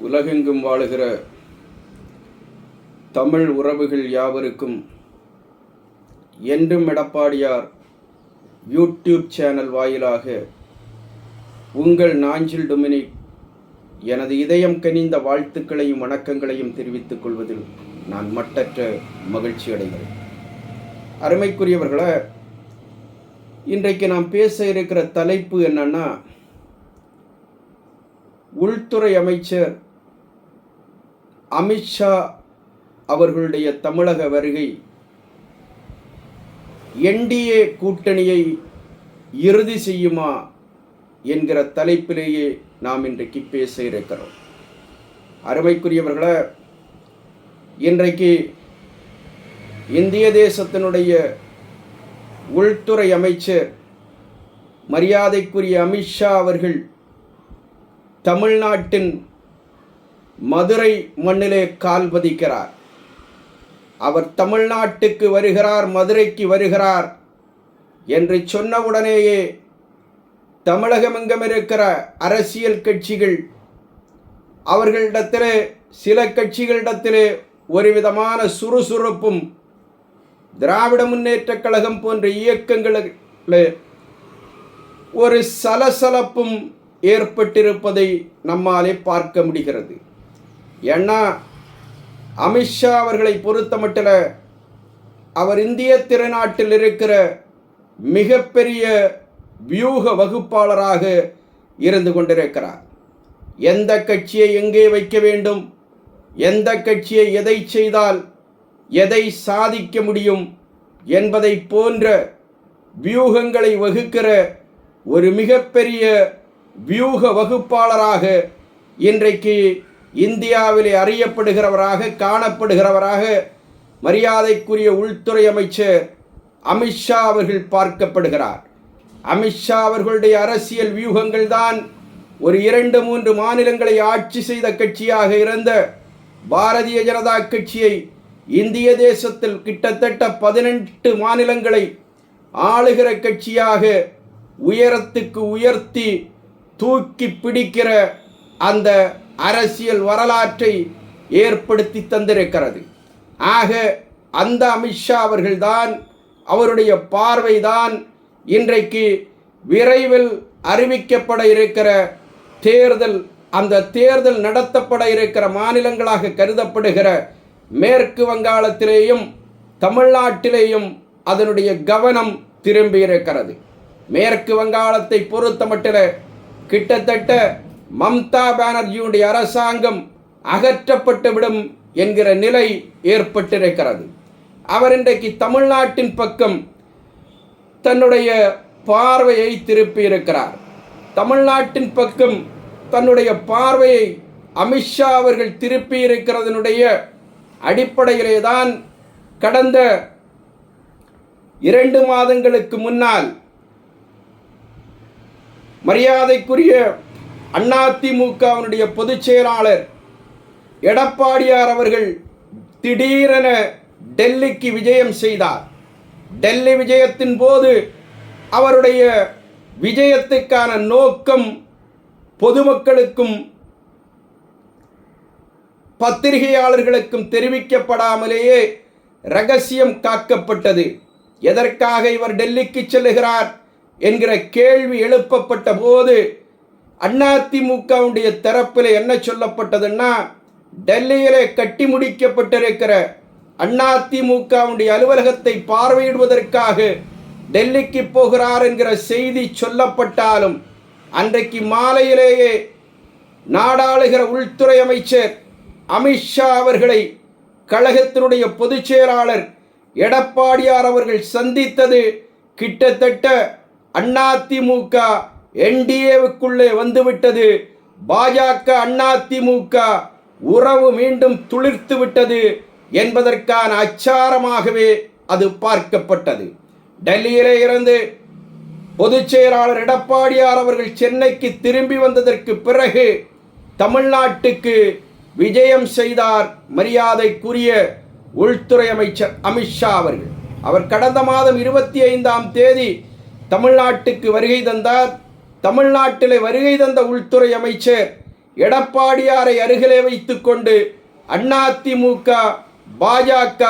உலகெங்கும் வாழுகிற தமிழ் உறவுகள் யாவருக்கும் என்றும் எடப்பாடியார் யூடியூப் சேனல் வாயிலாக உங்கள் நாஞ்சில் டொமினிக் எனது இதயம் கனிந்த வாழ்த்துக்களையும் வணக்கங்களையும் தெரிவித்துக் கொள்வதில் நான் மட்டற்ற மகிழ்ச்சி அடைகிறேன். அருமைக்குரியவர்களே, இன்றைக்கு நாம் பேச இருக்கிற தலைப்பு என்னன்னா, உள்துறை அமைச்சர் அமித்ஷா அவர்களுடைய தமிழக வருகை என்டிஏ கூட்டணியை இறுதி செய்யுமா என்கிற தலைப்பிலேயே நாம் இன்றைக்கு பேச இருக்கிறோம். அருமைக்குரியவர்களே, இன்றைக்கு இந்திய தேசத்தினுடைய உள்துறை அமைச்சர் மரியாதைக்குரிய அமித்ஷா அவர்கள் தமிழ்நாட்டின் மதுரை மண்ணிலே கால் பதிக்கிறார். அவர் தமிழ்நாட்டுக்கு வருகிறார், மதுரைக்கு வருகிறார் என்று சொன்னவுடனேயே தமிழகமெங்கும் இருக்கிற அரசியல் கட்சிகள், அவர்களிடத்திலே சில கட்சிகளிடத்திலே ஒரு விதமான சுறுசுறுப்பும், திராவிட முன்னேற்றக் கழகம் போன்ற இயக்கங்களில் ஒரு சலசலப்பும் ஏற்பட்டிருப்பதை நம்மாலே பார்க்க முடிகிறது. ஏன்னா அமித்ஷா அவர்களை பொறுத்தமட்டில் அவர் இந்திய திருநாட்டில் இருக்கிற மிகப்பெரிய வியூக வகுப்பாளராக இருந்து கொண்டிருக்கிறார். எந்த கட்சியை எங்கே வைக்க வேண்டும், எந்த கட்சியை எதை செய்தால் எதை சாதிக்க முடியும் என்பதை போன்ற வியூகங்களை வகுக்கிற ஒரு மிகப்பெரிய வியூக வகுப்பாளராக இன்றைக்கு இந்தியாவிலே அறியப்படுகிறவராக காணப்படுகிறவராக மரியாதைக்குரிய உள்துறை அமைச்சர் அமித்ஷா அவர்கள் பார்க்கப்படுகிறார். அமித்ஷா அவர்களுடைய அரசியல் வியூகங்கள் தான் ஒரு 2-3 மாநிலங்களை ஆட்சி செய்த கட்சியாக இருந்த பாரதிய ஜனதா கட்சியை இந்திய தேசத்தில் கிட்டத்தட்ட 18 மாநிலங்களை ஆளுகிற கட்சியாக உயரத்துக்கு உயர்த்தி தூக்கி பிடிக்கிற அந்த அரசியல் வரலாற்றை ஏற்படுத்தி தந்திருக்கிறது. ஆக அந்த அமித்ஷா அவர்கள்தான், அவருடைய பார்வைதான் இன்றைக்கு விரைவில் அறிவிக்கப்பட இருக்கிற தேர்தல், அந்த தேர்தல் நடத்தப்பட இருக்கிற மாநிலங்களாக கருதப்படுகிற மேற்கு வங்காளத்திலேயும் தமிழ்நாட்டிலேயும் அதனுடைய கவனம் திரும்பி இருக்கிறது. மேற்கு வங்காளத்தை பொறுத்தமட்டில் கிட்டத்தட்ட மம்தா பானர்ஜியுடைய அரசாங்கம் அகற்றப்பட்டுவிடும் என்கிற நிலை ஏற்பட்டிருக்கிறது. அவர் இன்றைக்கு தமிழ்நாட்டின் பக்கம் தன்னுடைய பார்வையை திருப்பி இருக்கிறார். தமிழ்நாட்டின் பக்கம் தன்னுடைய பார்வையை அமித்ஷா அவர்கள் திருப்பி இருக்கிறதனுடைய அடிப்படையிலே தான் கடந்த 2 மாதங்களுக்கு முன்னால் மரியாதைக்குரிய அதிமுகவினுடைய பொதுச் செயலாளர் எடப்பாடியார் அவர்கள் திடீரென டெல்லிக்கு விஜயம் செய்தார். டெல்லி விஜயத்தின் போது அவருடைய விஜயத்துக்கான நோக்கம் பொதுமக்களுக்கும் பத்திரிகையாளர்களுக்கும் தெரிவிக்கப்படாமலேயே ரகசியம் காக்கப்பட்டது. எதற்காக இவர் டெல்லிக்கு செல்லுகிறார் என்கிற கேள்வி எழுப்பப்பட்ட போது அதிமுகவுடைய தரப்பில் என்ன சொல்லப்பட்டதுன்னா, டெல்லியிலே கட்டி முடிக்கப்பட்டிருக்கிற அதிமுகவுடைய அலுவலகத்தை பார்வையிடுவதற்காக டெல்லிக்கு போகிறார் என்கிற செய்தி சொல்லப்பட்டாலும், அன்றைக்கு மாலையிலேயே நாடாளுகிற உள்துறை அமைச்சர் அமித்ஷா அவர்களை கழகத்தினுடைய பொதுச் செயலாளர் எடப்பாடியார் அவர்கள் சந்தித்தது கிட்டத்தட்ட அதிமுக என்டிஏவுக்குள்ளே வந்துவிட்டது. பாஜக அதிமுக உறவு மீண்டும் துளிர்த்து விட்டது என்பதற்கான அச்சாரமாகவே அது பார்க்கப்பட்டது. டெல்லியிலே இருந்து பொதுச் செயலாளர் எடப்பாடியார் அவர்கள் சென்னைக்கு திரும்பி வந்ததற்கு பிறகு தமிழ்நாட்டுக்கு விஜயம் செய்தார் மரியாதைக்குரிய உள்துறை அமைச்சர் அமித்ஷா அவர்கள். அவர் கடந்த மாதம் 25ஆம் தேதி தமிழ்நாட்டுக்கு வருகை தந்தார். தமிழ்நாட்டில் வருகை தந்த உள்துறை அமைச்சர் எடப்பாடியாரை அருகிலே வைத்துக்கொண்டு அதிமுக பாஜக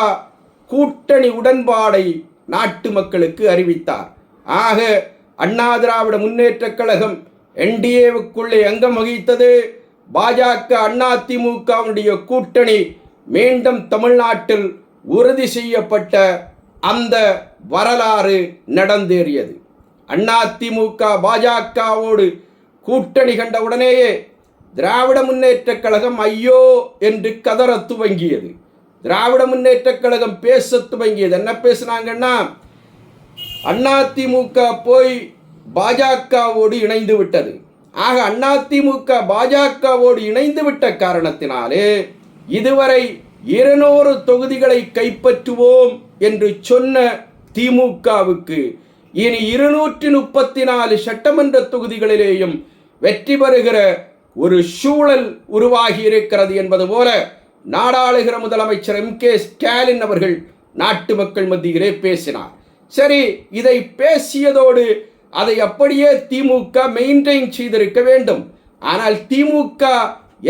கூட்டணி உடன்பாடை நாட்டு மக்களுக்கு அறிவித்தார். ஆக அண்ணா திராவிட முன்னேற்றக் கழகம் என்டிஏவுக்குள்ளே அங்கம் வகித்தது. பாஜக அதிமுகவுடைய கூட்டணி மீண்டும் தமிழ்நாட்டில் உறுதி செய்யப்பட்ட அந்த வரலாறு நடந்தேறியது. அதிமுக பாஜகவோடு கூட்டணி கண்ட உடனேயே திராவிட முன்னேற்றக் கழகம் ஐயோ என்று கதற துவங்கியது. திராவிட முன்னேற்றக் கழகம் பேச துவங்கியது. என்ன பேசினாங்கன்னா, அதிமுக போய் பாஜகவோடு இணைந்து விட்டது. ஆக அதிமுக பாஜகவோடு இணைந்து விட்ட காரணத்தினாலே இதுவரை 200 தொகுதிகளை கைப்பற்றுவோம் என்று சொன்ன திமுகவுக்கு இனி 234 சட்டமன்ற தொகுதிகளிலேயும் வெற்றி பெறுகிற ஒரு சூழல் உருவாகி இருக்கிறது என்பது போல நாடாளுகிற முதலமைச்சர் MK ஸ்டாலின் அவர்கள் நாட்டு மக்கள் மத்தியிலே பேசினார். சரி, இதை பேசியதோடு அதை அப்படியே திமுக மெயின்டைன் செய்திருக்க வேண்டும். ஆனால் திமுக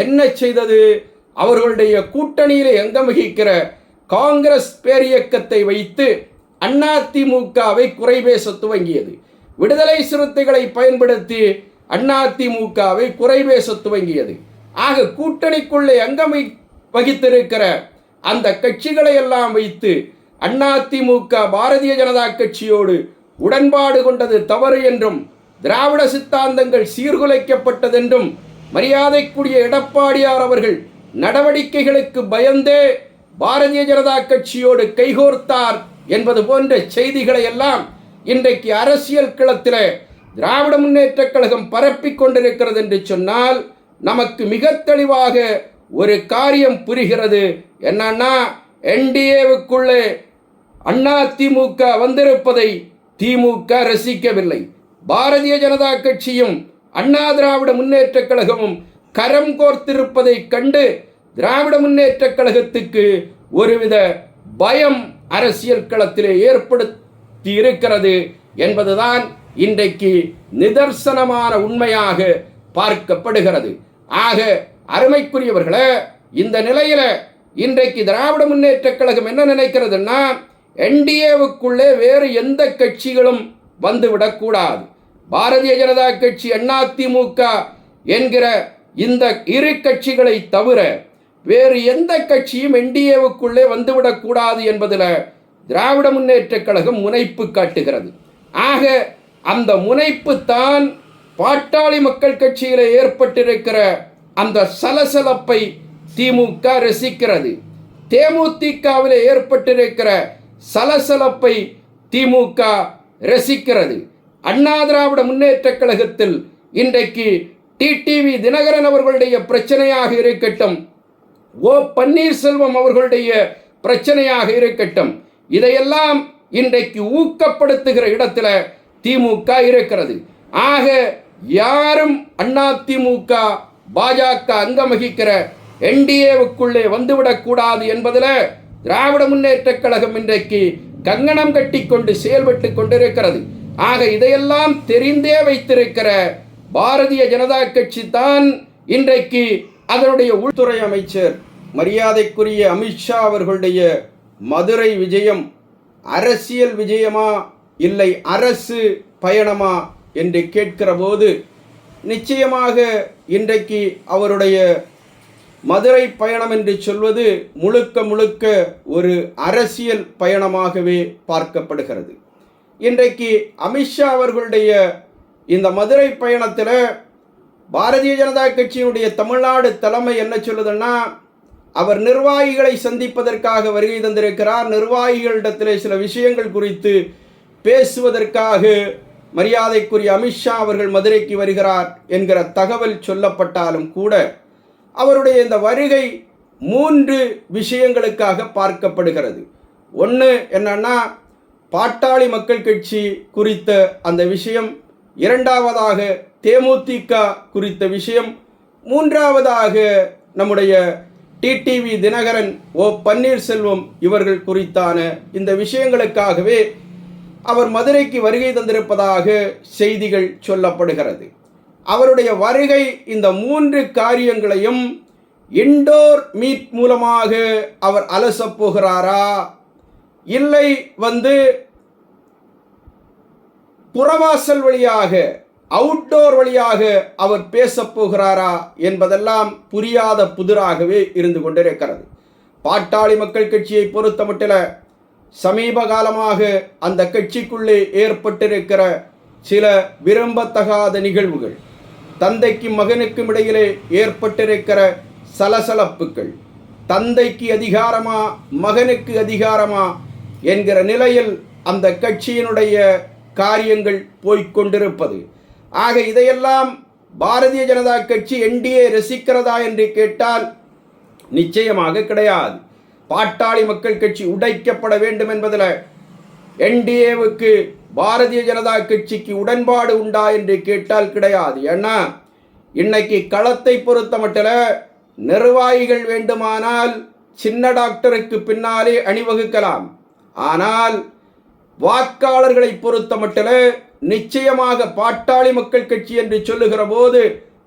என்ன செய்தது? அவர்களுடைய கூட்டணியிலே அங்கம் வகிக்கிற காங்கிரஸ் பேரியக்கத்தை வைத்து அதிமுகவை குறை பேச துவங்கியது. விடுதலை சிறுத்தைகளை பயன்படுத்தி அதிமுகவை குறை பேச துவங்கியது. ஆக கூட்டணிக்குள்ளே அங்கம் வகித்திருக்கிற அந்த கட்சிகளை எல்லாம் வைத்து அதிமுக பாரதிய ஜனதா கட்சியோடு உடன்பாடு கொண்டது தவறு என்றும், திராவிட சித்தாந்தங்கள் சீர்குலைக்கப்பட்டதென்றும், மரியாதைக்குரிய எடப்பாடியார் அவர்கள் நடவடிக்கைகளுக்கு பயந்தே பாரதிய ஜனதா கட்சியோடு கைகோர்த்தார் என்பது போன்ற செய்திகளை எல்லாம் இன்றைக்கு அரசியல் களத்தில் திராவிட முன்னேற்றக் கழகம் பரப்பிக் கொண்டிருக்கிறது என்று சொன்னால் நமக்கு மிக தெளிவாக ஒரு காரியம் புரிகிறது. என்னன்னா, என்டிஏவுக்குள்ளே அதிமுக வந்திருப்பதை திமுக ரசிக்கவில்லை. பாரதிய ஜனதா கட்சியும் அண்ணா திராவிட முன்னேற்றக் கழகமும் கரம் கோர்த்திருப்பதை கண்டு திராவிட முன்னேற்றக் கழகத்துக்கு ஒருவித பயம் அரசியல் களத்திலே ஏற்படுத்தி இருக்கிறது என்பதுதான் இன்றைக்கு நிதர்சனமான உண்மையாக பார்க்கப்படுகிறது. ஆக அருமைக்குரியவர்களே, இந்த நிலையில இன்றைக்கு திராவிட முன்னேற்றக் கழகம் என்ன நினைக்கிறதுன்னா, என்டிஏவுக்குள்ளே வேறு எந்த கட்சிகளும் வந்துவிடக்கூடாது. பாரதிய ஜனதா கட்சி அதிமுக என்கிற இந்த இரு கட்சிகளை தவிர வேறு எந்த கட்சியும் என்டிஏவுக்குள்ளே வந்துவிடக்கூடாது என்பதில் திராவிட முன்னேற்றக் கழகம் முனைப்பு காட்டுகிறது. ஆக அந்த முனைப்பு தான் பாட்டாளி மக்கள் கட்சியில் ஏற்பட்டிருக்கிற அந்த சலசலப்பை திமுக ரசிக்கிறது. தேமுதிகவில் ஏற்பட்டிருக்கிற சலசலப்பை திமுக ரசிக்கிறது. அண்ணா திராவிட முன்னேற்றக் கழகத்தில் இன்றைக்கு டிடிவி தினகரன் அவர்களுடைய பிரச்சனையாக இருக்கட்டும், ஓ பன்னீர்செல்வம் அவர்களுடைய பிரச்சனையாக இருக்கட்டும், இதையெல்லாம் இன்றைக்கு ஊக்கப்படுத்துகிற இடத்துல திமுக இருக்கிறது. ஆக யாரும் அதிமுக பாஜக அங்கம் வகிக்கிற என்டிஏவுக்குள்ளே வந்துவிடக்கூடாது என்பதில் திராவிட முன்னேற்றக் கழகம் இன்றைக்கு கங்கணம் கட்டி கொண்டு செயல்பட்டு கொண்டிருக்கிறது. ஆக இதையெல்லாம் தெரிந்தே வைத்திருக்கிற பாரதிய ஜனதா கட்சி தான் இன்றைக்கு அதனுடைய உள்துறை அமைச்சர் மரியாதைக்குரிய அமித்ஷா அவர்களுடைய மதுரை விஜயம் அரசியல் விஜயமா இல்லை அரசு பயணமா என்று கேட்கிற போது நிச்சயமாக இன்றைக்கு அவருடைய மதுரை பயணம் என்று சொல்வது முழுக்க முழுக்க ஒரு அரசியல் பயணமாகவே பார்க்கப்படுகிறது. இன்றைக்கு அமித்ஷா அவர்களுடைய இந்த மதுரை பயணத்தில் பாரதிய ஜனதா கட்சியினுடைய தமிழ்நாடு தலைமை என்ன சொல்லுதுன்னா, அவர் நிர்வாகிகளை சந்திப்பதற்காக வருகை தந்திருக்கிறார். நிர்வாகிகளிடத்தில் சில விஷயங்கள் குறித்து பேசுவதற்காக மரியாதைக்குரிய அமித்ஷா அவர்கள் மதுரைக்கு வருகிறார் என்கிற தகவல் சொல்லப்பட்டாலும் கூட அவருடைய இந்த வருகை 3 விஷயங்களுக்காக பார்க்கப்படுகிறது. ஒன்று என்னன்னா, பாட்டாளி மக்கள் கட்சி குறித்த அந்த விஷயம், இரண்டாவதாக தேமுதிக குறித்த விஷயம், மூன்றாவதாக நம்முடைய டிடிவி தினகரன், ஓ பன்னீர்செல்வம் இவர்கள் குறித்தான இந்த விஷயங்களுக்காகவே அவர் மதுரைக்கு வருகை தந்திருப்பதாக செய்திகள் சொல்லப்படுகிறது. அவருடைய வருகை இந்த 3 காரியங்களையும் இண்டோர் மீட் மூலமாக அவர் அலசப் போகிறாரா, இல்லை புறவாசல் வழியாக அவுட்டோர் வழியாக அவர் பேசப் போகிறாரா என்பதெல்லாம் புரியாத புதிராகவே இருந்து கொண்டிருக்கிறது. பாட்டாளி மக்கள் கட்சியை பொறுத்தமட்டில் சமீப காலமாக அந்த கட்சிக்குள்ளே ஏற்பட்டிருக்கிற சில விரும்பத்தகாத நிகழ்வுகள், தந்தைக்கும் மகனுக்கும் இடையிலே ஏற்பட்டிருக்கிற சலசலப்புகள், தந்தைக்கு அதிகாரமா மகனுக்கு அதிகாரமா என்கிற நிலையில் அந்த கட்சியினுடைய காரியங்கள் போய்கொண்டிருப்பது. ஆக இதையெல்லாம் பாரதிய ஜனதா கட்சி என்டிஏ ரசிக்கிறதா என்று கேட்டால் நிச்சயமாக கிடையாது. பாட்டாளி மக்கள் கட்சி உடைக்கப்பட வேண்டும் என்பதில் என்டிஏவுக்கு பாரதிய ஜனதா கட்சிக்கு உடன்பாடு உண்டா என்று கேட்டால் கிடையாது. ஏன்னா இன்னைக்கு களத்தை பொறுத்த மட்டில் நிர்வாகிகள் வேண்டுமானால் சின்ன டாக்டருக்கு பின்னாலே அணிவகுக்கலாம். ஆனால் வாக்காளர்களை பொறுத்த மட்டில் நிச்சயமாக பாட்டாளி மக்கள் கட்சி என்று சொல்லுகிற போது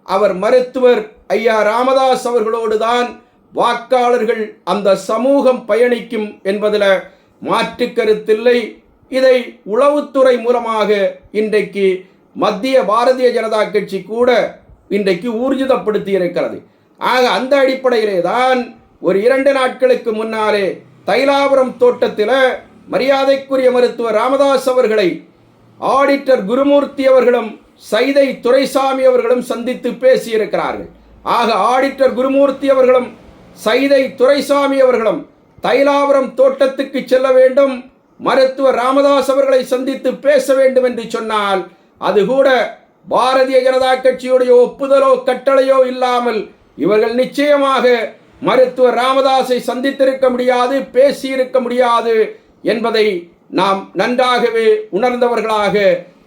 அவர் மருத்துவர் ஐயா ராமதாஸ் அவர்களோடு தான் வாக்காளர்கள் அந்த சமூகம் பயணிக்கும் என்பதில் மாற்று கருத்தில்லை. இதை உளவுத்துறை மூலமாக இன்றைக்கு மத்திய பாரதிய ஜனதா கட்சி கூட இன்றைக்கு ஊர்ஜிதப்படுத்தி இருக்கிறது. ஆக அந்த அடிப்படையிலே தான் ஒரு 2 நாட்களுக்கு முன்னாலே தைலாபுரம் தோட்டத்தில் மரியாதைக்குரிய மருத்துவர் ராமதாஸ் அவர்களை ஆடிட்டர் குருமூர்த்தி அவர்களும் சைதை துரைசாமி அவர்களும் சந்தித்து பேசியிருக்கிறார்கள். ஆக ஆடிட்டர் குருமூர்த்தி அவர்களும் சைதை துரைசாமி அவர்களும் தைலாபுரம் தோட்டத்துக்கு செல்ல வேண்டும், மருத்துவர் ராமதாஸ் அவர்களை சந்தித்து பேச வேண்டும் என்று சொன்னால் அது கூட பாரதிய ஜனதா கட்சியுடைய ஒப்புதலோ கட்டளையோ இல்லாமல் இவர்கள் நிச்சயமாக மருத்துவர் ராமதாஸை சந்தித்திருக்க முடியாது, பேசியிருக்க முடியாது என்பதை நாம் நன்றாகவே உணர்ந்தவர்களாக,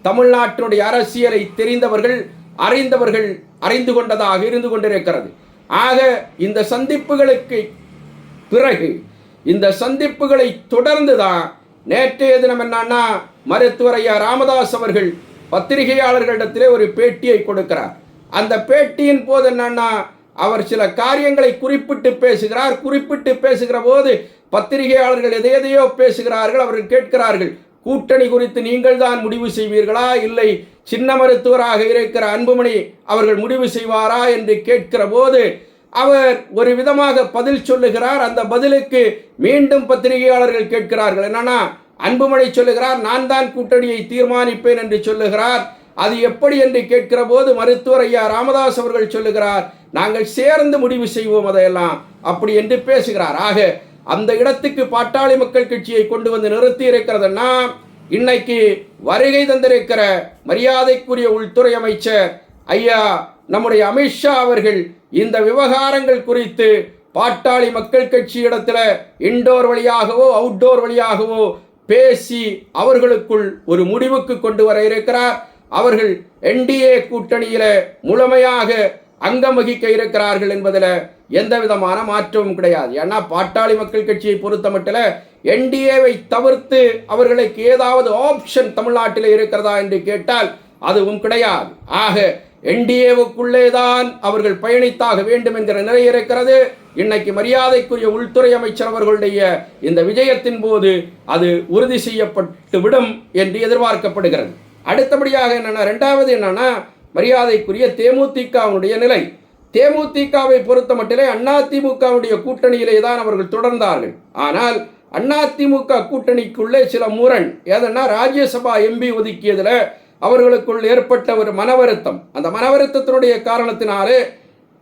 தமிழ்நாட்டினுடைய அரசியலை தெரிந்தவர்கள் அறிந்தவர்கள் அறிந்து கொண்டதாக இருந்து கொண்டிருக்கிறது. ஆக இந்த சந்திப்புகளுக்கு பிறகு, இந்த சந்திப்புகளை தொடர்ந்து தான் நேற்றைய தினம் என்னன்னா மருத்துவர் ஐயா ராமதாஸ் அவர்கள் பத்திரிகையாளர்களிடத்திலே ஒரு பேட்டியை கொடுக்கிறார். அந்த பேட்டியின் போது என்னன்னா அவர் சில காரியங்களை குறிப்பிட்டு பேசுகிறார். குறிப்பிட்டு பேசுகிற போது பத்திரிகையாளர்கள் எதையோ பேசுகிறார்கள். அவர்கள் கேட்கிறார்கள், கூட்டணி குறித்து நீங்கள் தான் முடிவு செய்வீர்களா, இல்லை சின்ன மருத்துவராக இருக்கிற அன்புமணி அவர்கள் முடிவு செய்வாரா என்று கேட்கிற போது அவர் ஒரு விதமாக பதில் சொல்லுகிறார். அந்த பதிலுக்கு மீண்டும் பத்திரிகையாளர்கள் கேட்கிறார்கள். என்னன்னா அன்புமணி சொல்லுகிறார், நான் தான் கூட்டணியை தீர்மானிப்பேன் என்று சொல்லுகிறார். அது எப்படி என்று கேட்கிற போது மருத்துவர் ஐயா ராமதாஸ் அவர்கள் சொல்லுகிறார், நாங்கள் சேர்ந்து முடிவு செய்வோம் அதையெல்லாம் அப்படி என்று பேசுகிறார். ஆக அந்த இடத்துக்கு பாட்டாளி மக்கள் கட்சியை கொண்டு வந்து நிறுத்தி இருக்கிறதுனா இன்னைக்கு வருகை தந்திருக்கிற மரியாதைக்குரிய உள்துறை அமைச்சர் ஐயா நம்முடைய அமித்ஷா அவர்கள் இந்த விவகாரங்கள் குறித்து பாட்டாளி மக்கள் கட்சி இடத்துல இண்டோர் வழியாகவோ அவுட்டோர் வழியாகவோ பேசி அவர்களுக்குள் ஒரு முடிவுக்கு கொண்டு வர இருக்கிறார். அவர்கள் என்டிஏ கூட்டணியில முழுமையாக அங்கம் வகிக்க இருக்கிறார்கள் என்பதில் எந்த விதமான மாற்றமும் கிடையாது. ஏன்னா பாட்டாளி மக்கள் கட்சியை பொறுத்த மட்டில் என்டிஏவை தவிர்த்து அவர்களுக்கு ஏதாவது ஆப்ஷன் தமிழ்நாட்டில் இருக்கிறதா என்று கேட்டால் அதுவும் கிடையாது. ஆக என்டிஏவுக்குள்ளே தான் அவர்கள் பயணித்தாக வேண்டும் என்கிற நிலை இருக்கிறது. இன்னைக்கு மரியாதைக்குரிய உள்துறை அமைச்சர் அவர்களுடைய இந்த விஜயத்தின் போது அது உறுதி செய்யப்பட்டு விடும் என்று எதிர்பார்க்கப்படுகிறது. அடுத்தபடியாக இரண்டாவது என்னன்னா மரியாதைக்குரிய தேமுதிகவுடைய நிலை. தேமுதிகவை பொறுத்த மட்டிலே அதிமுகவுடைய கூட்டணியிலே தான் அவர்கள் தொடர்ந்தார்கள். ஆனால் அதிமுக கூட்டணிக்குள்ளே சில முரண், ஏதன்னா ராஜ்யசபா எம்பி ஒதுக்கியதில் அவர்களுக்குள் ஏற்பட்ட ஒரு மனவருத்தம். அந்த மனவருத்தத்தினுடைய காரணத்தினாலே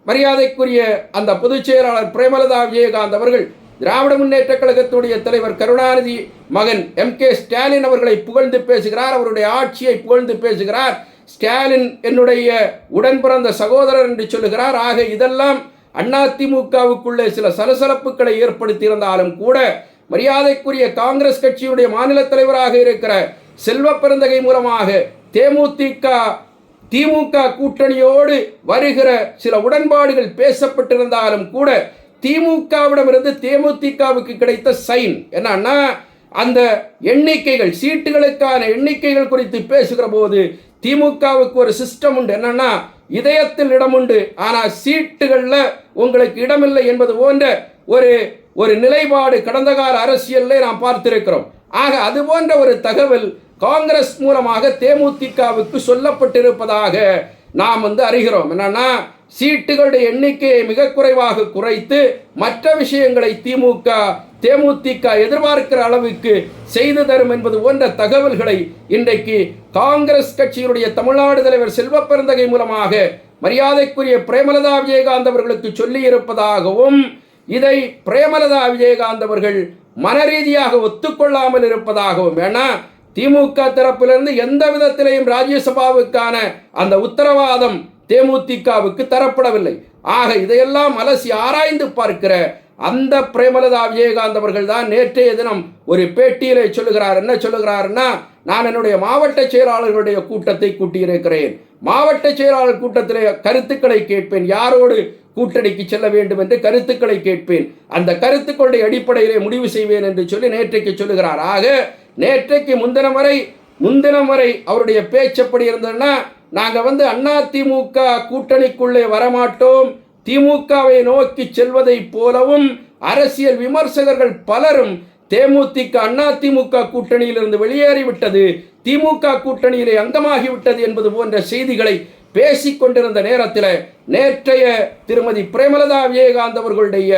மரியாதைக்குரிய அந்த பொதுச் செயலாளர் பிரேமலதா விஜயகாந்த் அவர்கள் திராவிட முன்னேற்ற கழகத்துடைய தலைவர் கருணாநிதி மகன் MK ஸ்டாலின் அவர்களை புகழ்ந்து பேசுகிறார். அவருடைய ஆட்சியை புகழ்ந்து பேசுகிறார். ஸ்டாலின் என்னுடைய உடன் பிறந்த சகோதரர் என்று சொல்லுகிறார். ஆக இதெல்லாம் அதிமுகவுக்குள்ளே சில சலசலப்புகளை ஏற்படுத்தியிருந்தாலும் கூட மரியாதைக்குரிய காங்கிரஸ் கட்சியுடைய மாநில தலைவராக இருக்கிற செல்வ பெருந்தகை மூலமாக திமுக கூட்டணியோடு வருகிற சில உடன்பாடுகள் பேசப்பட்டிருந்தாலும் கூட திமுகவிடமிருந்து தேமுதிகவுக்கு கிடைத்த சைன் என்னன்னா அந்த எண்ணிக்கைகள், சீட்டுகளுக்கான எண்ணிக்கைகள் குறித்து பேசுகிற போது திமுகவுக்கு ஒரு சிஸ்டம் உண்டு. என்னன்னா இதயத்தில் இடம் உண்டு, ஆனால் சீட்டுகளில் உங்களுக்கு இடமில்லை என்பது போன்ற ஒரு நிலைப்பாடு கடந்த கால அரசியலில் நாம் பார்த்திருக்கிறோம். ஆக அது போன்ற ஒரு தகவல் காங்கிரஸ் மூலமாக தேமுதிகவுக்கு சொல்லப்பட்டிருப்பதாக நாம் அறிகிறோம். என்னன்னா, சீட்டுகளுடைய எண்ணிக்கையை மிக குறைவாக குறைத்து மற்ற விஷயங்களை தேமுதிக எதிர்பார்க்கிற அளவுக்கு செய்து தரும் என்பது போன்ற தகவல்களை இன்றைக்கு காங்கிரஸ் கட்சியினுடைய தமிழ்நாடு தலைவர் செல்வ பெருந்தகை மூலமாக மரியாதைக்குரிய பிரேமலதா விஜயகாந்த் அவர்களுக்கு சொல்லி இருப்பதாகவும், இதை பிரேமலதா விஜயகாந்த் அவர்கள் மனரீதியாக ஒத்துக்கொள்ளாமல் இருப்பதாகவும், ஏன்னா திமுக தரப்பிலிருந்து எந்த விதத்திலையும் ராஜ்யசபாவுக்கான அந்த உத்தரவாதம் தேமுதிகவுக்கு தரப்படவில்லை. ஆக இதையெல்லாம் அலசி ஆராய்ந்து பார்க்கிற அந்த பிரேமலதா விஜயகாந்த் அவர்கள் தான் நேற்றைய தினம் ஒரு பேட்டியிலே சொல்லுகிறார். என்ன சொல்லுகிறார்னா, நான் என்னுடைய மாவட்ட செயலாளர்களுடைய கூட்டத்தை கூட்டியிருக்கிறேன். மாவட்ட செயலாளர் கூட்டத்திலே கருத்துக்களை கேட்பேன். யாரோடு கூட்டணிக்கு செல்ல வேண்டும் என்று கருத்துக்களை கேட்பேன். அந்த கருத்துக்களுடைய அடிப்படையிலே முடிவு செய்வேன் என்று சொல்லி நேற்றைக்கு சொல்லுகிறார். ஆக நேற்றைக்கு முன்தினம் வரை அவருடைய பேச்சப்படி இருந்ததுன்னா, நாங்கள் அதிமுக கூட்டணிக்குள்ளே வரமாட்டோம், திமுகவை நோக்கி செல்வதை போலவும் அரசியல் விமர்சகர்கள் பலரும் தேமுதிக அதிமுக கூட்டணியிலிருந்து வெளியேறிவிட்டது, திமுக கூட்டணியிலே அங்கமாகிவிட்டது என்பது போன்ற செய்திகளை பேசிக்கொண்டிருந்த நேரத்தில் நேற்றைய திருமதி பிரேமலதா விஜயகாந்த் அவர்களுடைய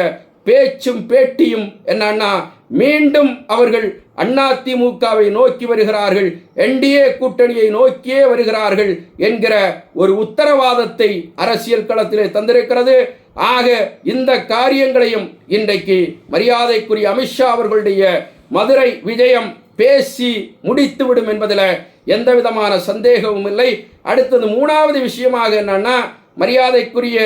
பேச்சும் பேட்டியும் என்னன்னா, மீண்டும் அவர்கள் அதிமுகவை நோக்கி வருகிறார்கள், என்டிஏ கூட்டணியை நோக்கியே வருகிறார்கள் என்கிற ஒரு உத்தரவாதத்தை அரசியல் களத்திலே தந்திருக்கிறது. ஆக இந்த காரியங்களையும் இன்றைக்கு மரியாதைக்குரிய அமித்ஷா அவர்களுடைய மதுரை விஜயம் பேசி முடித்துவிடும் என்பதில் எந்த விதமான சந்தேகமும் இல்லை. அடுத்தது மூணாவது விஷயமாக என்னன்னா, மரியாதைக்குரிய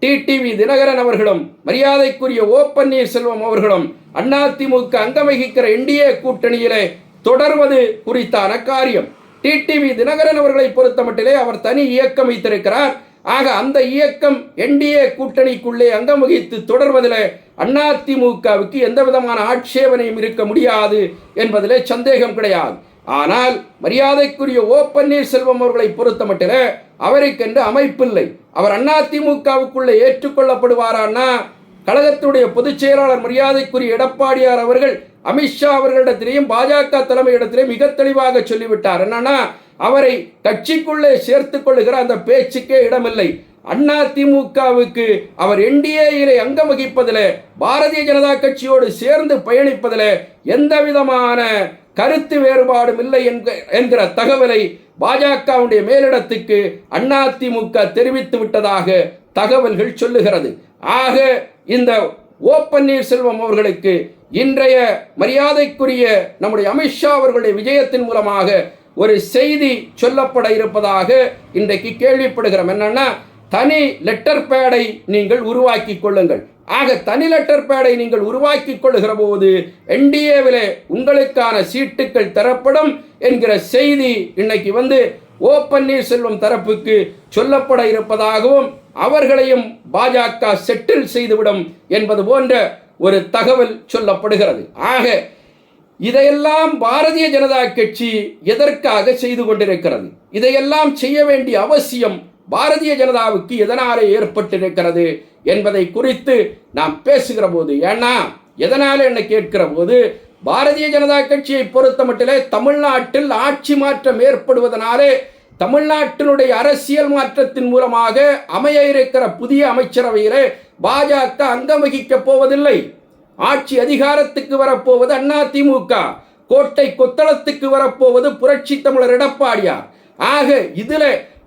டிடிவி தினகரன் அவர்களும் மரியாதைக்குரிய ஓ பன்னீர்செல்வம் அவர்களும் அதிமுக அங்கவகிக்கிற என்டிஏ கூட்டணியிலே தொடர்வது குறித்தான காரியம். டிடிவி தினகரன் அவர்களை பொறுத்த மட்டிலே அவர் தனி இயக்கம் வைத்திருக்கிறார். ஆக அந்த இயக்கம் என்டிஏ கூட்டணிக்குள்ளே அங்கம் வகித்து தொடர்வதில் அதிமுகவுக்கு எந்த விதமான ஆட்சேபனையும் இருக்க முடியாது என்பதிலே சந்தேகம் கிடையாது. ஆனால் மரியாதைக்குரிய ஓ பன்னீர்செல்வம் அவர்களை பொறுத்த மட்டிலே அவருக்கென்று அமைப்பில்லை. அவர் அதிமுகவுக்குள்ளே ஏற்றுக்கொள்ளப்படுவாரான்னா, கழகத்துடைய பொதுச் செயலாளர் மரியாதைக்குரிய எடப்பாடியார் அவர்கள் அமித்ஷா அவர்களிடத்திலேயும் பாஜக தலைமையிடத்திலே மிக தெளிவாக சொல்லிவிட்டார். என்னன்னா, அவரை கட்சிக்குள்ளே சேர்த்துக் கொள்ளுகிற அந்த பேச்சுக்கே இடமில்லை. அதிமுகவுக்கு அவர் என்டிஏயிலே அங்கம் வகிப்பதில், பாரதிய ஜனதா கட்சியோடு சேர்ந்து பயணிப்பதில் எந்த விதமான கருத்து வேறுபாடும் இல்லை என்கிற தகவலை பாஜகவுடைய மேலிடத்துக்கு அதிமுக தெரிவித்து விட்டதாக தகவல்கள் சொல்லுகிறது. ஆக இந்த ஓ பன்னீர்செல்வம் அவர்களுக்கு இன்றைய மரியாதைக்குரிய நம்முடைய அமித்ஷா அவர்களுடைய விஜயத்தின் மூலமாக ஒரு செய்தி சொல்லப்பட இருப்பதாக இன்றைக்கு கேள்விப்படுகிறோம். என்னன்னா, தனி லெட்டர் பேடை நீங்கள் உருவாக்கி கொள்ளுங்கள். ஆக தனி லெட்டர் பேடை நீங்கள் உருவாக்கி கொள்ளுகிற போது என்டிஏவிலே உங்களுக்கான சீட்டுகள் தரப்படும் என்கிற செய்தி இன்னைக்கு ஓ பன்னீர்செல்வம் தரப்புக்கு சொல்லப்பட இருப்பதாகவும், அவர்களையும் பாஜக செட்டில் செய்துவிடும் என்பது போன்ற ஒரு தகவல் சொல்லப்படுகிறது. ஆக இதையெல்லாம் பாரதிய ஜனதா கட்சி எதற்காக செய்து கொண்டிருக்கிறது? இதையெல்லாம் செய்ய வேண்டிய அவசியம் பாரதிய ஜனதாவுக்கு எதனாலே ஏற்பட்டிருக்கிறது என்பதை குறித்து நாம் பேசுகிற போது, ஏன்னா எதனால என்ன கேட்கிற போது, பாரதிய ஜனதா கட்சியை பொறுத்த மட்டிலே தமிழ்நாட்டில் ஆட்சி மாற்றம் ஏற்படுவதனாலே தமிழ்நாட்டினுடைய அரசியல் மாற்றத்தின் மூலமாக அமைய இருக்கிற புதிய அமைச்சரவையிலே பாஜக அங்கம் வகிக்கப் போவதில்லை. ஆட்சி அதிகாரத்துக்கு வரப்போவது அதிமுக, கோட்டை கொத்தளத்துக்கு வரப்போவது புரட்சி தமிழர் எடப்பாடியார். ஆக இதுல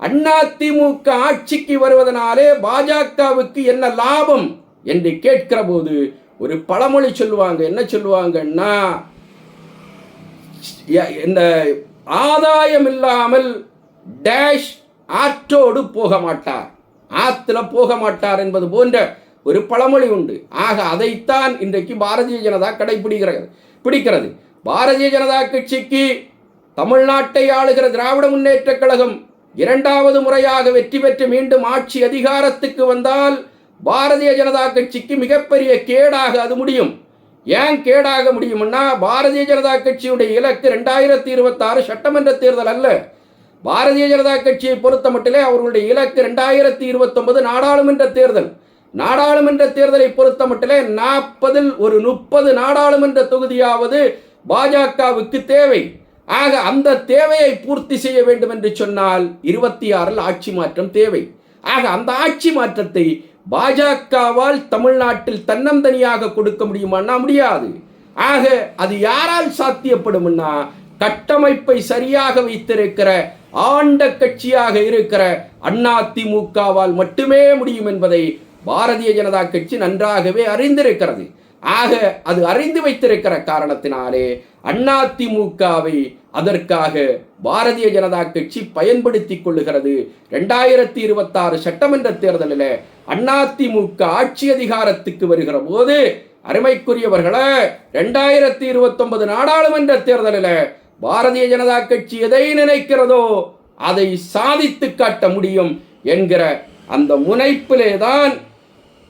அதிமுக ஆட்சிக்கு வருவதனாலே பாஜகவுக்கு என்ன லாபம் என்று கேட்கிற போது ஒரு பழமொழி சொல்லுவாங்க. என்ன சொல்லுவாங்கன்னா, இந்த ஆதாயம் இல்லாமல் டேஷ் ஆற்றோடு போக மாட்டார், ஆத்துல போக மாட்டார் என்பது போன்ற ஒரு பழமொழி உண்டு. ஆக அதைத்தான் இன்றைக்கு பாரதிய ஜனதா பிடிக்கிறது. பாரதிய ஜனதா கட்சிக்கு தமிழ்நாட்டை ஆளுகிற திராவிட முன்னேற்ற கழகம் இரண்டாவது முறையாக வெற்றி பெற்று மீண்டும் ஆட்சி அதிகாரத்துக்கு வந்தால் பாரதிய ஜனதா கட்சிக்கு மிகப்பெரிய கேடாக அது முடியும். ஏன் கேடாக முடியும்னா, பாரதிய ஜனதா கட்சியுடைய இலக்கு 2026 சட்டமன்ற தேர்தல் அல்ல. பாரதிய ஜனதா கட்சியை பொறுத்த மட்டிலே அவர்களுடைய இலக்கு 2029 நாடாளுமன்ற தேர்தல். நாடாளுமன்ற தேர்தலை பொறுத்த மட்டிலே 40 ஒரு 30 நாடாளுமன்ற தொகுதியாவது பாஜகவுக்கு தேவை. ஆக அந்த தேவையை பூர்த்தி செய்ய வேண்டும் என்று சொன்னால் 26 ஆட்சி மாற்றம் தேவை. ஆக அந்த ஆட்சி மாற்றத்தை பாஜகவால் தமிழ்நாட்டில் தன்னந்தனியாக கொடுக்க முடியுமான்னா முடியாது. ஆக அது யாரால் சாத்தியப்படும்னா கட்டமைப்பை சரியாக வைத்திருக்கிற ஆண்ட கட்சியாக இருக்கிற அதிமுகவால் மட்டுமே முடியும் என்பதை பாரதிய ஜனதா கட்சி நன்றாகவே அறிந்திருக்கிறது. ஆக அது அறிந்து வைத்திருக்கிற காரணத்தினாலே அதிமுகவை அதற்காக பாரதிய ஜனதா கட்சி பயன்படுத்திக் கொள்ளுகிறது. 2026 சட்டமன்ற தேர்தலில் அதிமுக ஆட்சி அதிகாரத்துக்கு வருகிற போது அருமைக்குரியவர்களே 2029 நாடாளுமன்ற தேர்தலில் பாரதிய ஜனதா கட்சி எதை நினைக்கிறதோ அதை சாதித்து காட்ட முடியும் என்கிற அந்த முனைப்பிலே தான்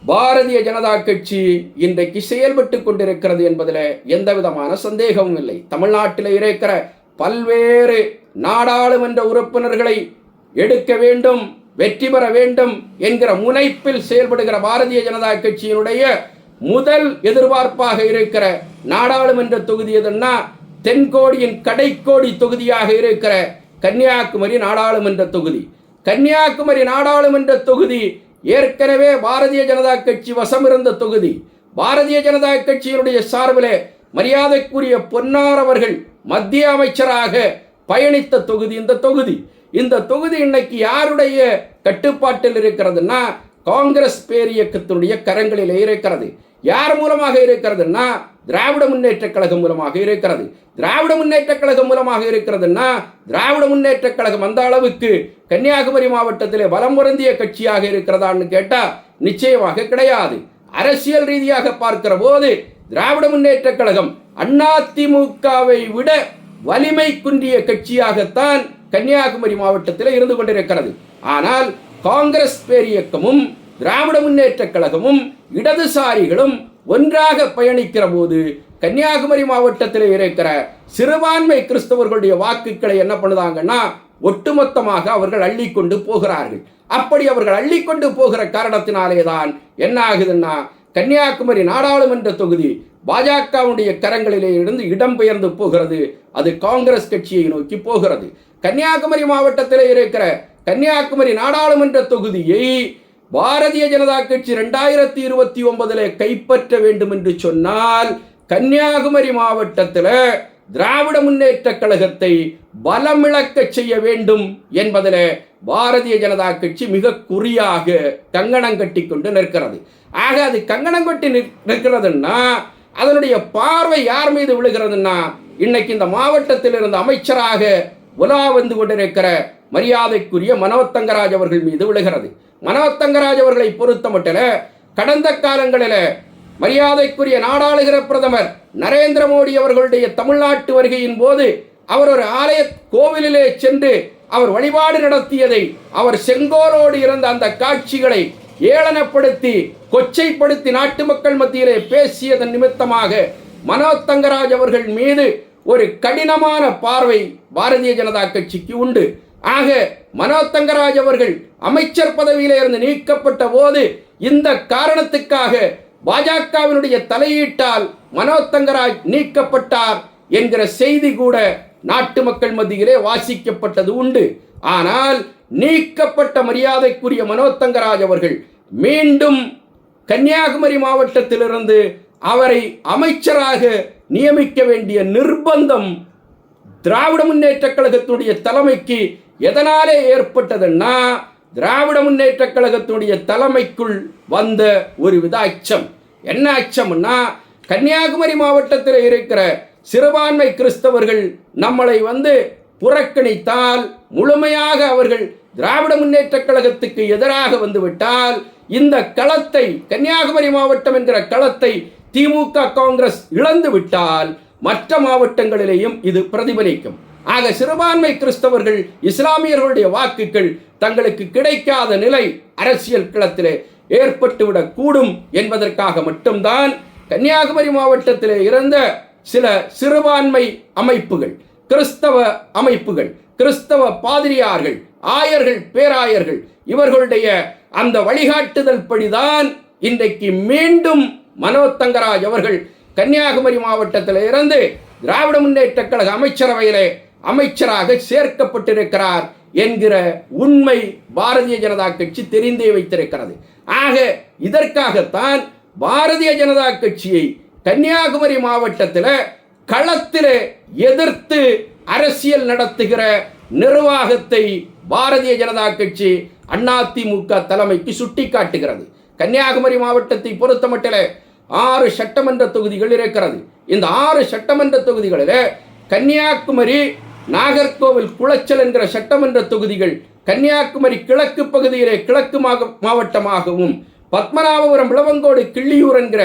பாரதிய ஜனதா கட்சி இன்றைக்கு செயல்பட்டு கொண்டிருக்கிறது என்பதில் எந்த விதமான சந்தேகமும் இல்லை. தமிழ்நாட்டில் இருக்கிற பல்வேறு நாடாளுமன்ற உறுப்பினர்களை எடுக்க வேண்டும், வெற்றி பெற வேண்டும் என்கிற முனைப்பில் செயல்படுகிற பாரதிய ஜனதா கட்சியினுடைய முதல் எதிர்பார்ப்பாக இருக்கிற நாடாளுமன்ற தொகுதி எதுன்னா தென்கோடியின் கடைக்கோடி தொகுதியாக இருக்கிற கன்னியாகுமரி நாடாளுமன்ற தொகுதி. கன்னியாகுமரி நாடாளுமன்ற தொகுதி ஏற்கனவே பாரதிய ஜனதா கட்சி வசம் இருந்த தொகுதி. பாரதிய ஜனதா கட்சியினுடைய சார்பிலே மரியாதைக்குரிய பொன்னார் அவர்கள் மத்திய அமைச்சராக பயணித்த தொகுதி இந்த தொகுதி. இந்த தொகுதி இன்னைக்கு யாருடைய கட்டுப்பாட்டில் இருக்கிறதுனா காங்கிரஸ் பேரியக்கத்தினுடைய கரங்களிலே இருக்கிறது. யார் மூலமாக இருக்கிறதுனா திராவிட முன்னேற்ற கழகம் மூலமாக இருக்கிறது. திராவிட முன்னேற்ற கழகம் மூலமாக இருக்கிறதுனா திராவிட முன்னேற்ற கழகம் அந்த அளவுக்கு கன்னியாகுமரி மாவட்டத்திலே பலம் பொருந்திய கட்சியாக இருக்கிறதான்னு கேட்டா நிச்சயமாக கிடையாது. அரசியல் ரீதியாக பார்க்கிற போது திராவிட முன்னேற்ற கழகம் அதிமுகவை விட வலிமை குன்றிய கட்சியாகத்தான் கன்னியாகுமரி மாவட்டத்தில் இருந்து கொண்டிருக்கிறது. ஆனால் காங்கிரஸ் பேரியக்கமும் திராவிட முன்னேற்ற கழகமும் இடதுசாரிகளும் ஒன்றாக பயணிக்கிற போது கன்னியாகுமரி மாவட்டத்தில் இருக்கிற சிறுபான்மை கிறிஸ்தவர்களுடைய வாக்குகளை என்ன பண்ணுதாங்கன்னா ஒட்டுமொத்தமாக அவர்கள் அள்ளிக்கொண்டு போகிறார்கள். அப்படி அவர்கள் அள்ளிக்கொண்டு போகிற காரணத்தினாலே தான் என்ன ஆகுதுன்னா கன்னியாகுமரி நாடாளுமன்ற தொகுதி பாஜகவுடைய கரங்களிலே இருந்து இடம்பெயர்ந்து போகிறது. அது காங்கிரஸ் கட்சியை நோக்கி போகிறது. கன்னியாகுமரி மாவட்டத்தில் இருக்கிற கன்னியாகுமரி நாடாளுமன்ற தொகுதியை பாரதிய ஜனதா கட்சி 2029 கைப்பற்ற வேண்டும் என்று சொன்னால் கன்னியாகுமரி மாவட்டத்தில் திராவிட முன்னேற்ற கழகத்தை பலமிழக்க செய்ய வேண்டும் என்பதில் பாரதிய ஜனதா கட்சி மிக குறியாக கங்கணம் கட்டி கொண்டு நிற்கிறது. ஆக அது கங்கணம் கட்டி நிற்கிறதுன்னா அதனுடைய பார்வை யார் மீது விழுகிறதுன்னா இன்னைக்கு இந்த மாவட்டத்தில் இருந்த அமைச்சராக உலா வந்து கொண்டிருக்கிற மரியாதைக்குரிய மனோஜ் தங்கராஜ் அவர்கள் மீது விழுகிறது. மனோஜ் தங்கராஜ் அவர்களை பொறுத்த மட்டில் கடந்த காலங்களில் மரியாதைக்குரிய நாடாளுகிற பிரதமர் நரேந்திர மோடி அவர்களுடைய தமிழ்நாட்டு வருகையின் போது அவர் ஒரு ஆலய கோவிலிலே சென்று அவர் வழிபாடு நடத்தியதை, அவர் செங்கோலோடு இருந்த அந்த காட்சிகளை ஏளனப்படுத்தி கொச்சைப்படுத்தி நாட்டு மக்கள் மத்தியிலே பேசியதன் நிமித்தமாக மனோஜ் தங்கராஜ் அவர்கள் மீது ஒரு கடினமான பார்வை பாரதிய ஜனதா கட்சிக்கு உண்டு. ஆக மனோஜ் தங்கராஜ் அவர்கள் அமைச்சர் பதவியிலே இருந்து நீக்கப்பட்ட போது இந்த காரணத்துக்காக பாஜகவினுடைய தலையீட்டால் மனோஜ் தங்கராஜ் நீக்கப்பட்டார் என்கிற செய்தி கூட நாட்டு மக்கள் மத்தியிலே வாசிக்கப்பட்டது உண்டு. ஆனால் நீக்கப்பட்ட மரியாதைக்குரிய மனோஜ் தங்கராஜ் அவர்கள் மீண்டும் கன்னியாகுமரி மாவட்டத்திலிருந்து அவரை அமைச்சராக நியமிக்க வேண்டிய நிர்பந்தம் திராவிட முன்னேற்ற கழகத்தினுடைய தலைமைக்கு எதனாலே ஏற்பட்டதுன்னா திராவிட முன்னேற்ற கழகத்தினுடைய தலைமைக்குள் வந்த ஒரு வித அச்சம். என்ன அச்சம்னா கன்னியாகுமரி மாவட்டத்தில் இருக்கிற சிறுபான்மை கிறிஸ்தவர்கள் நம்மளை புறக்கணித்தால் முழுமையாக அவர்கள் திராவிட முன்னேற்ற கழகத்துக்கு எதிராக வந்துவிட்டால் இந்த களத்தை கன்னியாகுமரி மாவட்டம் என்கிற களத்தை திமுக காங்கிரஸ் இழந்து விட்டால் மற்ற மாவட்டங்களிலேயும் இது பிரதிபலிக்கும். ஆக சிறுபான்மை கிறிஸ்தவர்கள் இஸ்லாமியர்களுடைய வாக்குகள் தங்களுக்கு கிடைக்காத நிலை அரசியல் களத்திலே ஏற்பட்டுவிடக் கூடும் என்பதற்காக மட்டும்தான் கன்னியாகுமரி மாவட்டத்திலே இருந்த சில சிறுபான்மை அமைப்புகள், கிறிஸ்தவ அமைப்புகள், கிறிஸ்தவ பாதிரியார்கள், ஆயர்கள், பேராயர்கள் இவர்களுடைய அந்த வழிகாட்டுதல் படிதான் இன்றைக்கு மீண்டும் மனோ தங்கராஜ் அவர்கள் கன்னியாகுமரி மாவட்டத்தில் இருந்து திராவிட முன்னேற்ற கழக அமைச்சரவையிலே அமைச்சராக சேர்க்கப்பட்டிருக்கிறார் என்கிற உண்மை பாரதிய ஜனதா கட்சி தெரிந்தே வைத்திருக்கிறது. ஆக இதற்காகத்தான் பாரதிய ஜனதா கட்சியை கன்னியாகுமரி மாவட்டத்தில் களத்தில் எதிர்த்து அரசியல் நடத்துகிற நிர்வாகத்தை பாரதிய ஜனதா கட்சி அதிமுக தலைமைக்கு சுட்டி காட்டுகிறது. கன்னியாகுமரி மாவட்டத்தை பொறுத்தமட்டில் 6 சட்டமன்ற தொகுதிகள் இருக்கிறது. இந்த 6 சட்டமன்ற தொகுதிகளில் கன்னியாகுமரி, நாகர்கோவில், குளச்சல் என்கிற சட்டமன்ற தொகுதிகள் கன்னியாகுமரி கிழக்கு பகுதியிலே கிழக்கு மாவட்டமாகவும், பத்மநாபபுரம், விளவங்கோடு, கிள்ளியூர் என்கிற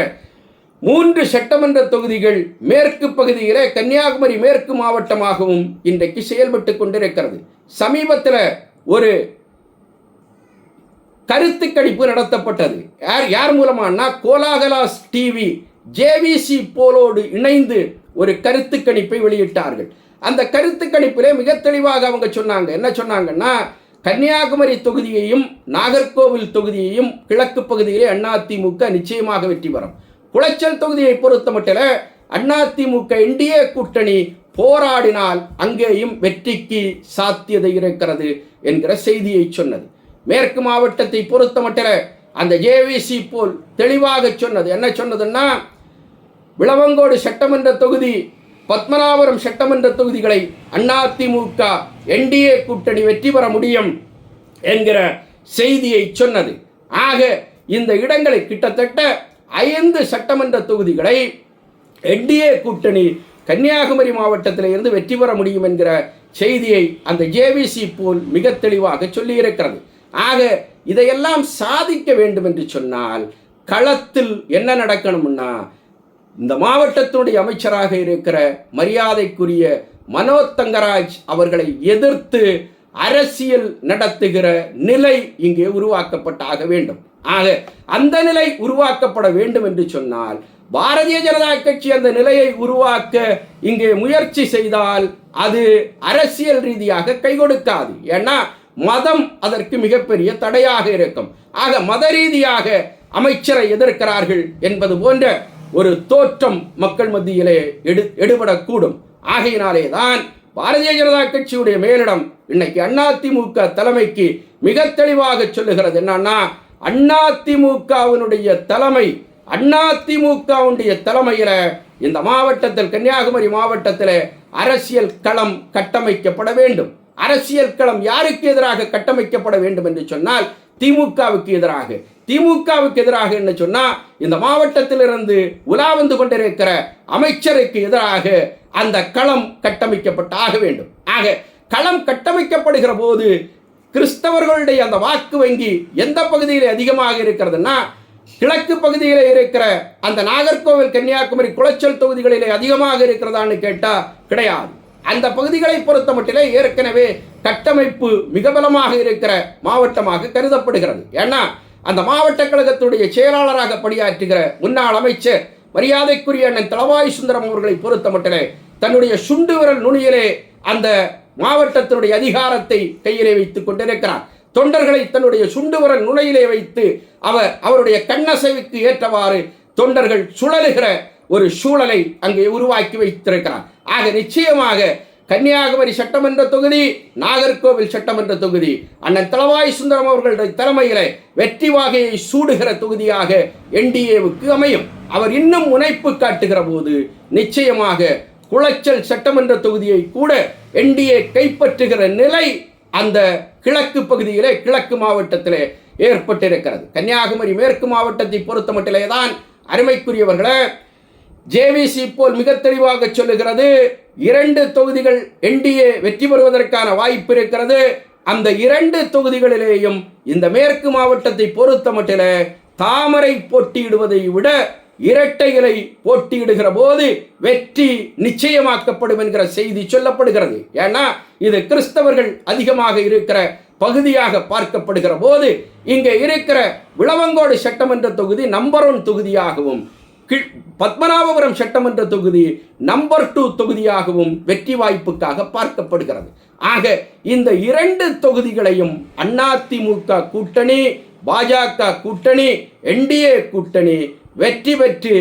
3 சட்டமன்ற தொகுதிகள் மேற்கு பகுதியிலே கன்னியாகுமரி மேற்கு மாவட்டமாகவும் இன்றைக்கு செயல்பட்டு கொண்டிருக்கிறது. சமீபத்தில் ஒரு கருத்து கணிப்பு நடத்தப்பட்டது. யார் மூலமானா கோலாகலாஸ் டிவி ஜேவிசி போலோடு இணைந்து ஒரு கருத்து கணிப்பை வெளியிட்டார்கள். அந்த கருத்து கணிப்பிலே மிக தெளிவாக அவங்க சொன்னாங்க. என்ன சொன்னாங்கன்னா, கன்னியாகுமரி தொகுதியையும் நாகர்கோவில் தொகுதியையும் கிழக்கு பகுதியிலே அதிமுக நிச்சயமாக வெற்றி பெறும். குளச்சல் தொகுதியை பொறுத்த மட்டில் அதிமுக என்டிஏ கூட்டணி போராடினால் அங்கேயும் வெற்றிக்கு சாத்தியதை இருக்கிறது என்கிற செய்தியை சொன்னது. மேற்கு மாவட்டத்தை பொறுத்த மட்டில் அந்த ஜேவிசி போல் தெளிவாக சொன்னது. என்ன சொன்னதுன்னா, விளவங்கோடு சட்டமன்ற தொகுதி, பத்மநாபபுரம் சட்டமன்ற தொகுதிகளை அதிமுக என்டிஏ கூட்டணி வெற்றி பெற முடியும் என்கிற செய்தியை சொன்னது. ஆக இந்த இடங்களை கிட்டத்தட்ட 5 சட்டமன்ற தொகுதிகளை என்டிஏ கூட்டணி கன்னியாகுமரி மாவட்டத்தில் இருந்து வெற்றி பெற முடியும் என்கிற செய்தியை அந்த ஜேவிசி போல் மிக தெளிவாக சொல்லியிருக்கிறது. ஆக இதையெல்லாம் சாதிக்க வேண்டும் என்று சொன்னால் களத்தில் என்ன நடக்கணும்னா, இந்த மாவட்டத்தினுடைய அமைச்சராக இருக்கிற மரியாதைக்குரிய மனோ தங்கராஜ் அவர்களை எதிர்த்து அரசியல் நடத்துகிற நிலை இங்கே உருவாக்கப்பட்டாக வேண்டும். ஆக அந்த நிலை உருவாக்கப்பட வேண்டும் என்று சொன்னால் பாரதிய ஜனதா கட்சி அந்த நிலையை உருவாக்க இங்கே முயற்சி செய்தால் அது அரசியல் ரீதியாக கை கொடுக்காது. ஏன்னா மதம் அதற்கு மிகப்பெரிய தடையாக இருக்கும். ஆக மத ரீதியாக அமைச்சரை எதிர்க்கிறார்கள் என்பது போன்ற ஒரு தோற்றம் மக்கள் மத்தியிலே எடுபடக்கூடும். ஆகையினாலே தான் பாரதிய ஜனதா கட்சியுடைய மேலிடம் இன்னைக்கு அதிமுக தலைமைக்கு மிக தெளிவாக சொல்லுகிறது. என்னன்னா, அதிமுகவினுடைய தலைமை, அதிமுகவுடைய தலைமையில இந்த மாவட்டத்தில், கன்னியாகுமரி மாவட்டத்தில் அரசியல் களம் கட்டமைக்கப்பட வேண்டும். அரசியல் களம் யாருக்கு எதிராக கட்டமைக்கப்பட வேண்டும் என்று சொன்னால் திமுகவுக்கு எதிராக. திமுகவுக்கு எதிராக என்ன சொன்னா, இந்த மாவட்டத்திலிருந்து உலா வந்து கொண்டிருக்கிற அமைச்சருக்கு எதிராக அந்த களம் கட்டமைக்கப்பட்டாக வேண்டும். ஆக களம் கட்டமைக்கப்படுகிற போது கிறிஸ்தவர்களுடைய அந்த வாக்கு வங்கி எந்த பகுதியில் அதிகமாக இருக்கிறதுனா, கிழக்கு பகுதியில் இருக்கிற அந்த நாகர்கோவில், கன்னியாகுமரி, குளச்சல் தொகுதிகளிலே அதிகமாக இருக்கிறதான்னு கேட்டா கிடையாது. அந்த பகுதிகளை பொறுத்த மட்டிலே ஏற்கனவே கட்டமைப்பு மிக பலமாக இருக்கிற மாவட்டமாக கருதப்படுகிறது. ஏன்னா அந்த மாவட்ட கழகத்துடைய செயலாளராக பணியாற்றுகிற முன்னாள் அமைச்சர் மரியாதைக்குரிய அண்ணன் தளவாய் சுந்தரம் அவர்களை பொறுத்த மட்டிலே தன்னுடைய சுண்டு விரல் நுனியிலே அந்த மாவட்டத்தினுடைய அதிகாரத்தை கையிலே வைத்துக் கொண்டிருக்கிறார். தொண்டர்களை தன்னுடைய சுண்டு விரல் நுனியிலே வைத்து அவருடைய கண்ணசைவுக்கு ஏற்றவாறு தொண்டர்கள் சுழலுகிற ஒரு சூழலை அங்கே உருவாக்கி வைத்திருக்கிறார். ஆக நிச்சயமாக கன்னியாகுமரி சட்டமன்ற தொகுதி, நாகர்கோவில் சட்டமன்ற தொகுதி அண்ணன் தளவாய் சுந்தரம் அவர்களுடைய தலைமையில வெற்றி வாகையை சூடுகிற தொகுதியாக என்டிஏவுக்கு அமையும். அவர் இன்னும் முனைப்பு காட்டுகிற போது நிச்சயமாக குளச்சல் சட்டமன்ற தொகுதியை கூட என்டிஏ கைப்பற்றுகிற நிலை அந்த கிழக்கு பகுதியிலே, கிழக்கு மாவட்டத்திலே ஏற்பட்டிருக்கிறது. கன்னியாகுமரி மேற்கு மாவட்டத்தை பொறுத்த மட்டிலே தான் அருமைக்குரியவர்களே, ஜேவிசி போல் மிக தெளிவாக சொல்லுகிறது, 2 தொகுதிகள் என்டிஏ வெற்றி பெறுவதற்கான வாய்ப்பு இருக்கிறது. அந்த 2 தொகுதிகளிலேயும் இந்த மேற்கு மாவட்டத்தை பொறுத்த மட்டிலே தாமரை போட்டியிடுவதை விட இரட்டைகளை போட்டியிடுகிற போது வெற்றி நிச்சயமாக்கப்படும் என்கிற செய்தி சொல்லப்படுகிறது. ஏன்னா இது கிறிஸ்தவர்கள் அதிகமாக இருக்கிற பகுதியாக பார்க்கப்படுகிற போது இங்கே இருக்கிற விளவங்கோடு சட்டமன்ற தொகுதி நம்பர் 1 தொகுதியாகவும், பத்மநாபபுரம் சட்டமன்ற தொகுதி நம்பர் 2 தொகுதியாகவும் வெற்றி வாய்ப்புக்காக பார்க்கப்படுகிறது. ஆக இந்த 2 தொகுதிகளையும் அதிமுக கூட்டணி, பாஜக கூட்டணி, என்டிஏ கூட்டணி வெற்றி பெற்று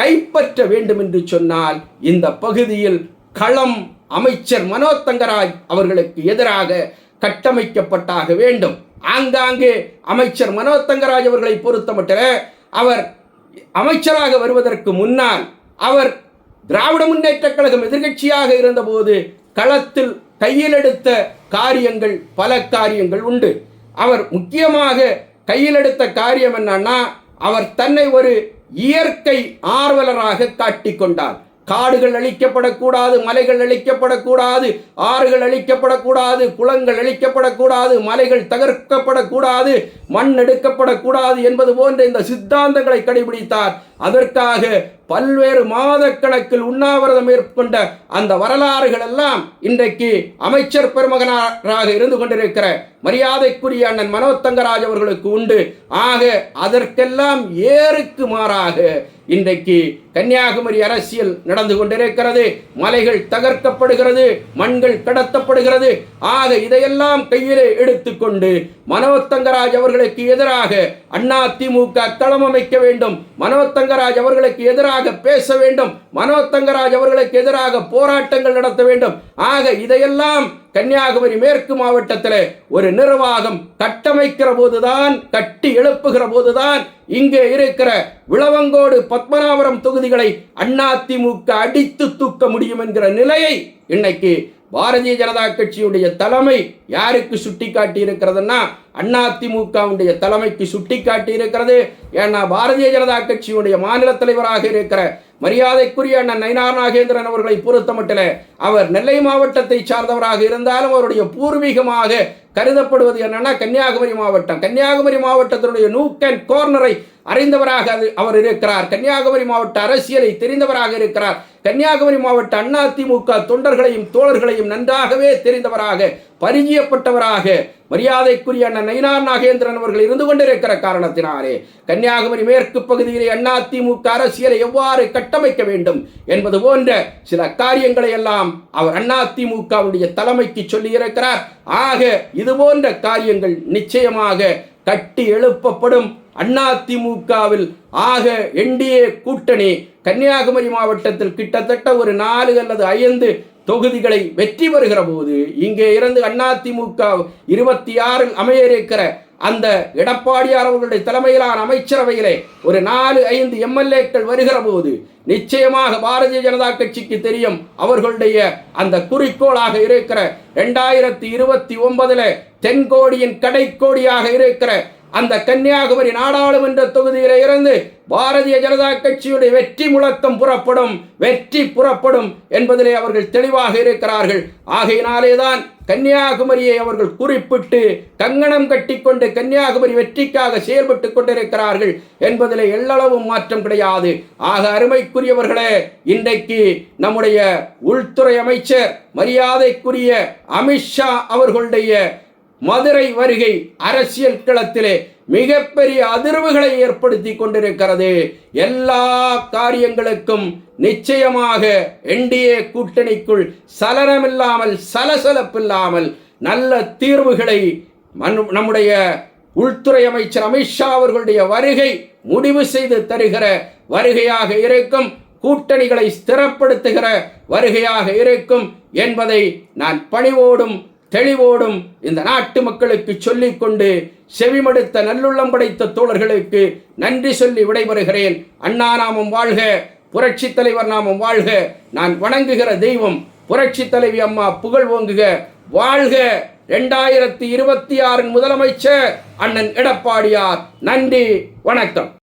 கைப்பற்ற வேண்டும் என்று சொன்னால் இந்த பகுதியில் களம் அமைச்சர் மனோ தங்கராஜ் அவர்களுக்கு எதிராக கட்டமைக்கப்பட்டாக வேண்டும். ஆங்காங்கே அமைச்சர் மனோ தங்கராஜ் அவர்களை பொறுத்தமட்டில் அவர் அமைச்சராக வருவதற்கு முன்னால் அவர் திராவிட முன்னேற்றக் கழகம் எதிர்க்கட்சியாக இருந்தபோது களத்தில் கையில் எடுத்த காரியங்கள் பல காரியங்கள் உண்டு. அவர் முக்கியமாக கையில் எடுத்த காரியம் என்னன்னா, அவர் தன்னை ஒரு இயற்கை ஆர்வலராக காட்டிக்கொண்டார். காடுகள் அழிக்கப்படக்கூடாது, மலைகள் அழிக்கப்படக்கூடாது, ஆறுகள் அழிக்கப்படக்கூடாது, குளங்கள் அழிக்கப்படக்கூடாது, மலைகள் தகர்க்கப்படக்கூடாது, மண் எடுக்கப்படக்கூடாது என்பது போன்ற இந்த சித்தாந்தங்களை கடைபிடித்தார். அதற்காக பல்வேறு மாதக்கணக்கில் உண்ணாவிரதம் மேற்கொண்ட அந்த வரலாறுகள் எல்லாம் இன்றைக்கு அமைச்சர் பெருமகனாராக இருந்து கொண்டிருக்கிற மரியாதைக்குரிய அண்ணன் மனோ தங்கராஜ் அவர்களுக்கு உண்டு. ஆக அதற்கெல்லாம் ஏறுக்கு மாறாக இன்றைக்கு கன்னியாகுமரி அரசியல் நடந்து கொண்டிருக்கிறது. மலைகள் தகர்க்கப்படுகிறது, மண்கள் கடத்தப்படுகிறது. ஆக இதையெல்லாம் கையிலே எடுத்துக்கொண்டு மனோ தங்கராஜ் அவர்களுக்கு எதிராக அதிமுக களம் அமைக்க வேண்டும், மனோ தங்கராஜ் அவர்களுக்கு எதிராக பேச வேண்டும், மனோ தங்கராஜ் அவர்களுக்கு எதிராக போராட்டங்கள் நடத்த வேண்டும். ஆக இதையெல்லாம் கன்னியாகுமரி மேற்கு மாவட்டத்தில் ஒரு நிர்வாகம் கட்டமைக்கிற போதுதான், கட்டி எழுப்புகிற போதுதான் இங்கே இருக்கிற விளவங்கோடு பத்மநாபபுரம் தொகுதிகளை அதிமுக அடித்து தூக்க முடியும் என்கிற நிலையை இன்னைக்கு பாரதிய ஜனதா கட்சியுடைய தலைமை யாருக்கு சுட்டி காட்டி இருக்கிறதுன்னா அதிமுகவுடைய தலைமைக்கு சுட்டி காட்டி இருக்கிறது. ஏன்னா பாரதிய ஜனதா கட்சியுடைய மாநில தலைவராக இருக்கிற மரியாதைக்குரிய அண்ணன் நயினார் நாகேந்திரன் அவர்களை பொறுத்தமட்டில் அவர் நெல்லை மாவட்டத்தை சார்ந்தவராக இருந்தாலும் அவருடைய பூர்வீகமாக கருதப்படுவது என்னன்னா கன்னியாகுமரி மாவட்டம். கன்னியாகுமரி மாவட்டத்தினுடைய நூக் அண்ட் கோர்னரை அறிந்தவராக அவர் இருக்கிறார். கன்னியாகுமரி மாவட்ட அரசியலை தெரிந்தவராக இருக்கிறார். கன்னியாகுமரி மாவட்ட அதிமுக தொண்டர்களையும் தோழர்களையும் நன்றாகவே தெரிந்தவராக, பரிச்சயப்பட்டவராக மரியாதைக்குரிய அண்ணன் நயினார் நாகேந்திரன் அவர்கள் இருந்து கொண்டிருக்கிற காரணத்தினாலே கன்னியாகுமரி மேற்கு பகுதியிலே அதிமுக அரசியலை எவ்வாறு கட்டமைக்க வேண்டும் என்பது போன்ற சில காரியங்களை எல்லாம் அவர் அதிமுகவுடைய தலைமைக்கு சொல்லி இருக்கிறார். ஆக இது போன்ற காரியங்கள் நிச்சயமாக கட்டி எழுப்பப்படும். அதிமுகவில் ஆக என்டிஏ கூட்டணி கன்னியாகுமரி மாவட்டத்தில் கிட்டத்தட்ட ஒரு 4 அல்லது 5 தொகுதிகளை வெற்றி பெறுகிற போது இங்கே இருந்து அதிமுக 26 அமைய இருக்கிற அந்த எடப்பாடியார் அவர்களுடைய தலைமையிலான அமைச்சரவையிலே ஒரு 4-5 எம்எல்ஏக்கள் வருகிற போது நிச்சயமாக பாரதிய ஜனதா கட்சிக்கு தெரியும் அவர்களுடைய அந்த குறிக்கோளாக இருக்கிற 2029 தென்கோடியின் கடைக்கோடியாக இருக்கிற அந்த கன்னியாகுமரி நாடாளுமன்ற தொகுதியில இருந்து பாரதிய ஜனதா கட்சியுடைய வெற்றி முழக்கம் புறப்படும், வெற்றி புறப்படும் என்பதிலே அவர்கள் தெளிவாக இருக்கிறார்கள். ஆகையினாலேதான் கன்னியாகுமரியை அவர்கள் குறிப்பிட்டு கங்கணம் கட்டிக்கொண்டு கன்னியாகுமரி வெற்றிக்காக செயல்பட்டு கொண்டிருக்கிறார்கள் என்பதிலே எள்ளளவும் மாற்றம் கிடையாது. ஆக அருமைக்குரியவர்களே, இன்றைக்கு நம்முடைய உள்துறை அமைச்சர் மரியாதைக்குரிய அமித்ஷா அவர்களுடைய மதுரை வருகை அரசியல் களத்திலே மிகப்பெரிய அதிர்வுகளை ஏற்படுத்தி கொண்டிருக்கிறது. எல்லா காரியங்களுக்கும் நிச்சயமாக என்டிஏ கூட்டணிக்குள் சலனமில்லாமல் சலசலப்பில்லாமல் நல்ல தீர்வுகளை நம்முடைய உள்துறை அமைச்சர் அமித்ஷா அவர்களுடைய வருகை முடிவு செய்து தருகிற வருகையாக இருக்கும், கூட்டணிகளை ஸ்திரப்படுத்துகிற வருகையாக இருக்கும் என்பதை நான் பணிவோடும் தெளிவோடும் இந்த நாட்டு மக்களுக்கு சொல்லிக்கொண்டு செவிமடுத்த நல்லுள்ளம் படைத்த தோழர்களுக்கு நன்றி சொல்லி விடைபெறுகிறேன். அண்ணா நாமம் வாழ்க, புரட்சி தலைவர் நாமம் வாழ்க. நான் வணங்குகிற தெய்வம் புரட்சி தலைவி அம்மா புகழ் ஓங்குக, வாழ்க. 2026 முதலமைச்சர் அண்ணன் எடப்பாடியார். நன்றி, வணக்கம்.